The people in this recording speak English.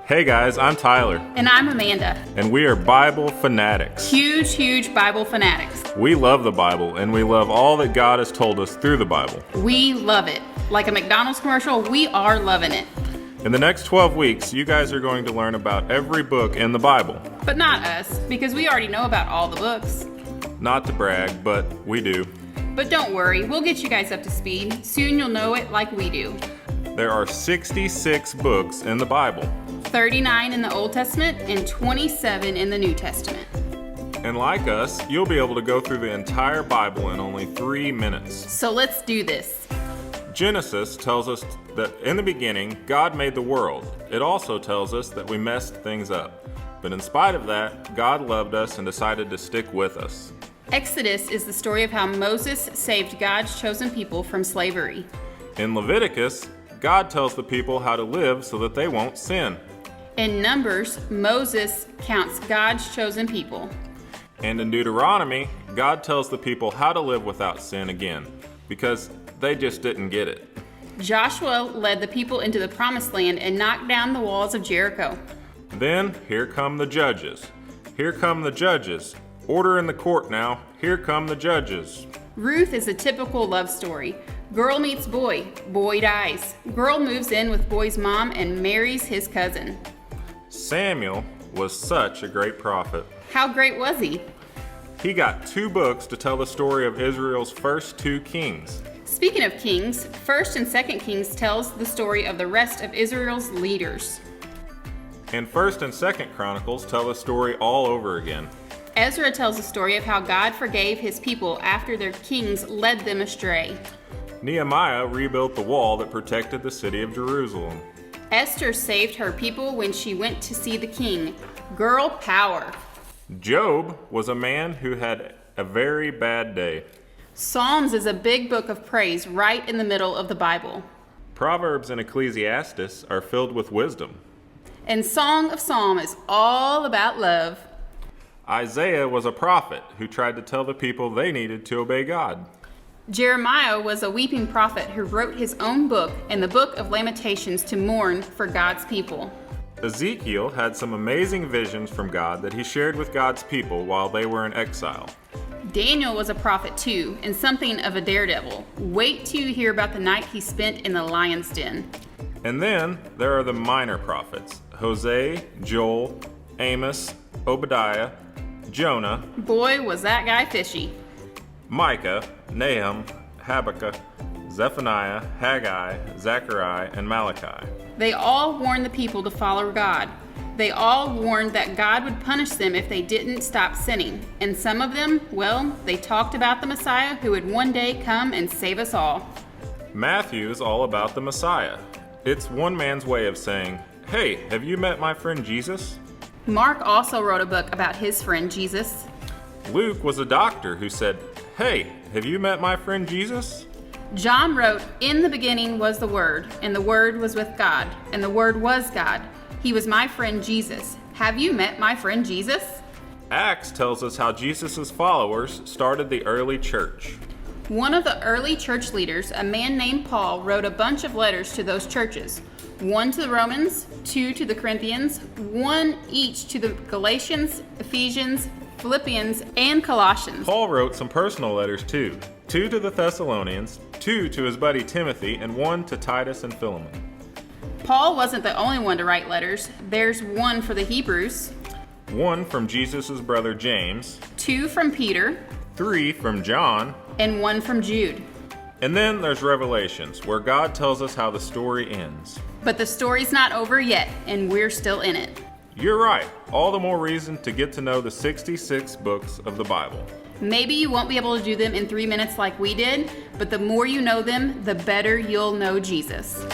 Hey guys, I'm Tyler. And I'm Amanda. And we are Bible fanatics. Huge Bible fanatics. We love the Bible, and we love all that God has told us through the Bible. We love it. Like a McDonald's commercial, we are loving it. In the next 12 weeks, you guys are going to learn about every book in the Bible. But not us, because we already know about all the books. Not to brag, but we do. But don't worry, we'll get you guys up to speed. Soon you'll know it like we do. There are 66 books in the Bible. 39 in the Old Testament and 27 in the New Testament. And like us, you'll be able to go through the entire Bible in only 3 minutes. So let's do this. Genesis tells us that in the beginning, God made the world. It also tells us that we messed things up. But in spite of that, God loved us and decided to stick with us. Exodus is the story of how Moses saved God's chosen people from slavery. In Leviticus, God tells the people how to live so that they won't sin. In Numbers, Moses counts God's chosen people. And in Deuteronomy, God tells the people how to live without sin again, because they just didn't get it. Joshua led the people into the promised land and knocked down the walls of Jericho. Then, here come the judges. Here come the judges. Order in the court now. Here come the judges. Ruth is a typical love story. Girl meets boy, boy dies. Girl moves in with boy's mom and marries his cousin. Samuel was such a great prophet. How great was he? He got 2 books to tell the story of Israel's first 2 kings. Speaking of kings, 1st and 2nd Kings tells the story of the rest of Israel's leaders. And 1st and 2nd Chronicles tell the story all over again. Ezra tells the story of how God forgave his people after their kings led them astray. Nehemiah rebuilt the wall that protected the city of Jerusalem. Esther saved her people when she went to see the king. Girl power. Job was a man who had a very bad day. Psalms is a big book of praise right in the middle of the Bible. Proverbs and Ecclesiastes are filled with wisdom. And Song of Psalm is all about love. Isaiah was a prophet who tried to tell the people they needed to obey God. Jeremiah was a weeping prophet who wrote his own book in the Book of Lamentations to mourn for God's people. Ezekiel had some amazing visions from God that he shared with God's people while they were in exile. Daniel was a prophet too, and something of a daredevil. Wait till you hear about the night he spent in the lion's den. And then there are the minor prophets: Hosea, Joel, Amos, Obadiah, Jonah. Boy, was that guy fishy. Micah, Nahum, Habakkuk, Zephaniah, Haggai, Zechariah, and Malachi. They all warned the people to follow God. They all warned that God would punish them if they didn't stop sinning. And some of them, well, they talked about the Messiah who would one day come and save us all. Matthew is all about the Messiah. It's one man's way of saying, "Hey, have you met my friend Jesus?" Mark also wrote a book about his friend Jesus. Luke was a doctor who said, "Hey, have you met my friend Jesus?" John wrote, "In the beginning was the Word, and the Word was with God, and the Word was God. He was my friend Jesus. Have you met my friend Jesus?" Acts tells us how Jesus' followers started the early church. One of the early church leaders, a man named Paul, wrote a bunch of letters to those churches. 1 to the Romans, 2 to the Corinthians, 1 each to the Galatians, Ephesians, Philippians, and Colossians. Paul wrote some personal letters too. 2 to the Thessalonians, 2 to his buddy Timothy, and 1 to Titus and Philemon. Paul wasn't the only one to write letters. There's 1 for the Hebrews, 1 from Jesus' brother James, 2 from Peter, 3 from John, and 1 from Jude. And then there's Revelations, where God tells us how the story ends. But the story's not over yet, and we're still in it. You're right. All the more reason to get to know the 66 books of the Bible. Maybe you won't be able to do them in 3 minutes like we did, but the more you know them, the better you'll know Jesus.